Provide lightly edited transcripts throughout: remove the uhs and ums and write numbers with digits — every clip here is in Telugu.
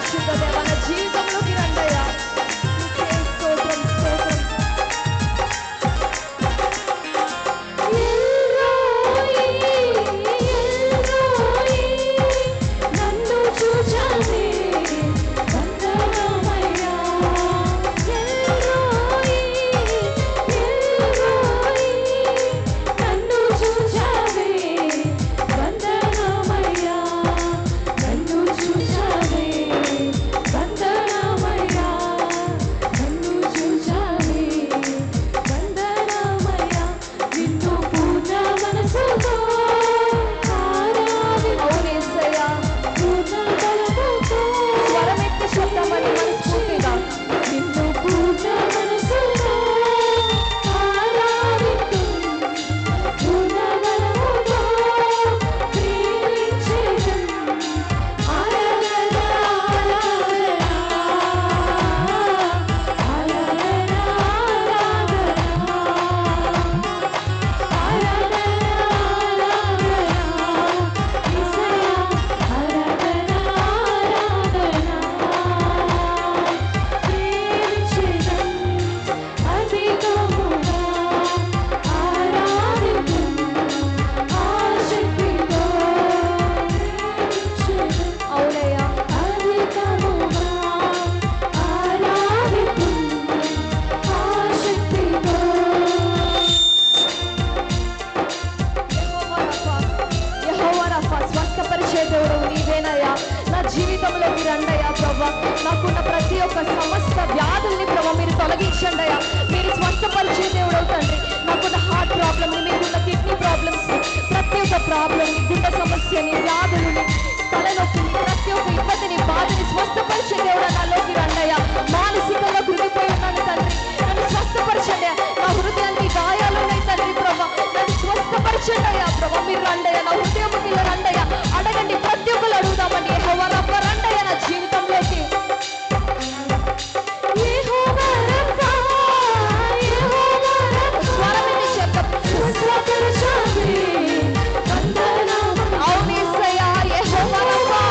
పరిశుద్ధ దేవ నా జీవితంలోకి రండయ్యా. స్తోత్రం స్తోత్రం. నన్ను చూచావే వందనమయ్యా. నన్ను చూచావే వందనమయ్యా. నన్ను చూచావే వందనమయ్యా. నన్ను చూచావే వందనమయ్యా. నిన్ను పూర్ణ మనసుతో ఆరాధించేసయ్యా. పూర్ణ బలముతో స్వరమెత్తి శబ్దమని మనస్ఫూర్తిగా నిన్ను పూర్ణ మనసుతో ఆరాధించు. పూర్ణ బలముతో ప్రేమించేదం. ఆరాధన దేవుడు నీవేనయ్యా. నా జీవితంలోకి రండయ్యా ప్రభా. నాకున్న ప్రతి ఒక్క సమస్త వ్యాధుల్ని ప్రభా మీరు తొలగించండి అయ్యా. మీరు స్వస్థపరిచే దేవుడు తండ్రి. నాకున్న హార్ట్ ప్రాబ్లమ్ని, మీకున్న కిడ్నీ ప్రాబ్లమ్స్, ప్రతి ఒక్క ప్రాబ్లమ్ని, గుండె సమస్యని, వ్యాధులని, తలనొప్పిని, ప్రతి ఒక్క ఇబ్బందిని, బాధని స్వస్థపరిచే దేవుడు నాలోకి రండయ్యా. మానసికంగా కృంగిపోయి ఉన్నాను తండ్రి. నన్ను స్వస్థపరచండి. నా హృదయానికి గాయాలు ఉన్నాయి తండ్రి ప్రభా. నన్ను స్వస్థపరచండి అయ్యా ప్రభా. మీరు రండయ్యా. నా హృదయంకి రండయ్యా. అడగండి, ప్రతి ఒక్కరు అడుగుదామండి. యెహోవా రబ్బా రండయ్యా నా జీవితంలోకి. స్వరమిని చెప్తాం. అవునేసయ్యా. యెహోవా రబ్బా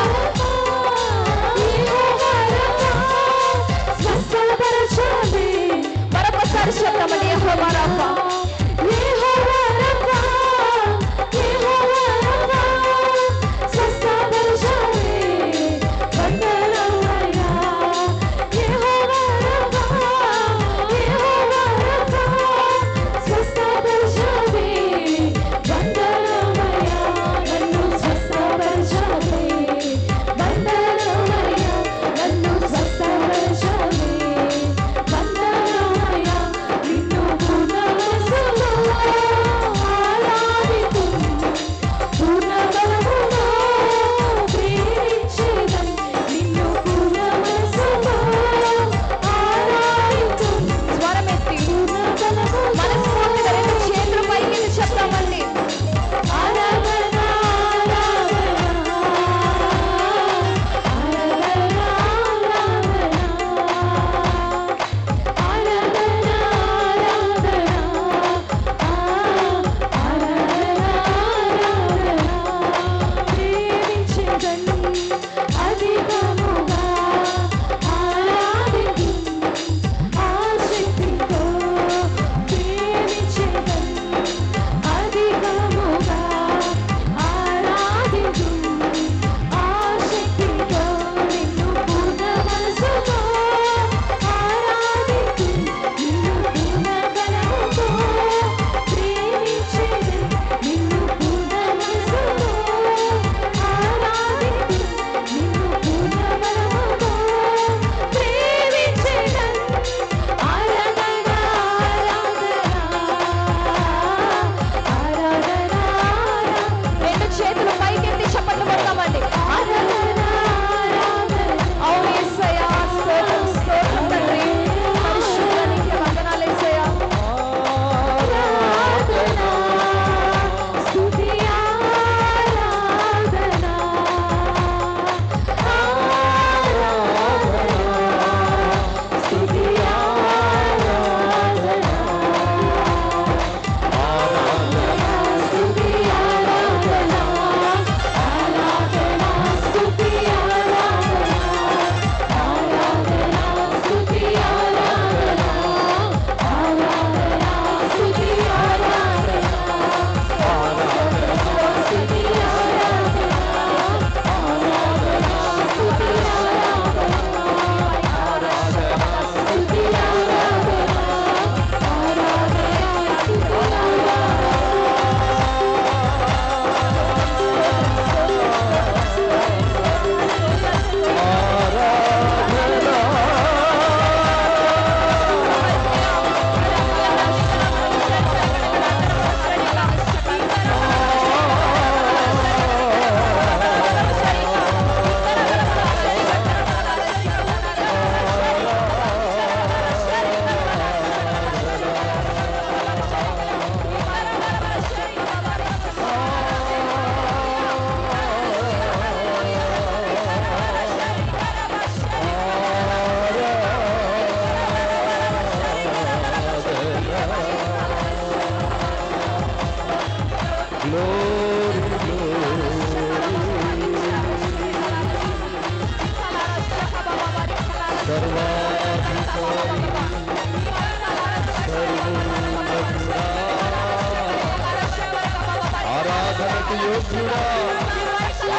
ఆరాధనకు యోగ్యుడా,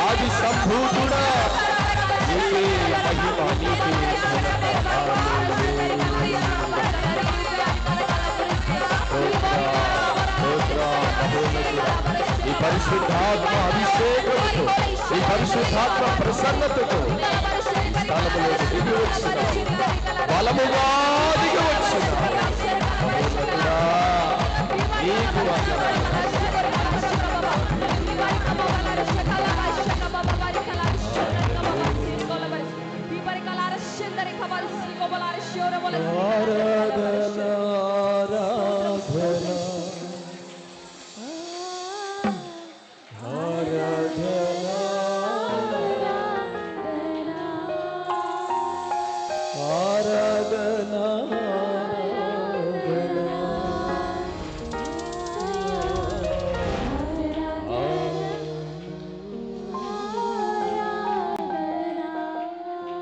ఆది సంభూతుడా, నీకే మహిమ, నీకే ఘనత. ఈ పరిశుద్ధాత్మ అభిషేకంతో, ఈ పరిశుద్ధాత్మ ప్రసన్నతతో ఈ స్థలములో దిగి వచ్చిన, బలముగా దిగి వచ్చిన మహోన్నతుడా, నీకు వందనాలు.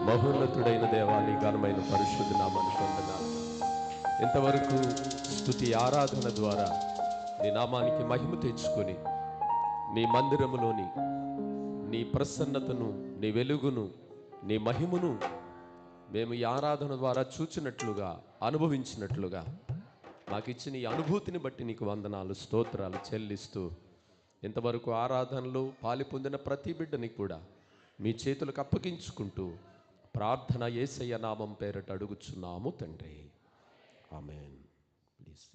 మహోన్నతుడైన దేవా, నీ ఘనమైన పరిశుద్ధ నామాన్ని పొందనాలు. ఇంతవరకు స్తుతి ఆరాధన ద్వారా నీ నామానికి మహిమ తెచ్చుకొని నీ మందిరములోని నీ ప్రసన్నతను, నీ వెలుగును, నీ మహిమను మేము ఈ ఆరాధన ద్వారా చూచినట్లుగా, అనుభవించినట్లుగా మాకు ఇచ్చిన ఈ అనుభూతిని బట్టి నీకు వందనాలు, స్తోత్రాలు చెల్లిస్తూ, ఇంతవరకు ఆరాధనలో పాలి పొందిన ప్రతి బిడ్డని కూడా మీ చేతులకు అప్పగించుకుంటూ ప్రార్థన యేసయ్య నామం పేరట అడుగుచున్నాము తండ్రి. ఆమేన్. ప్లీజ్.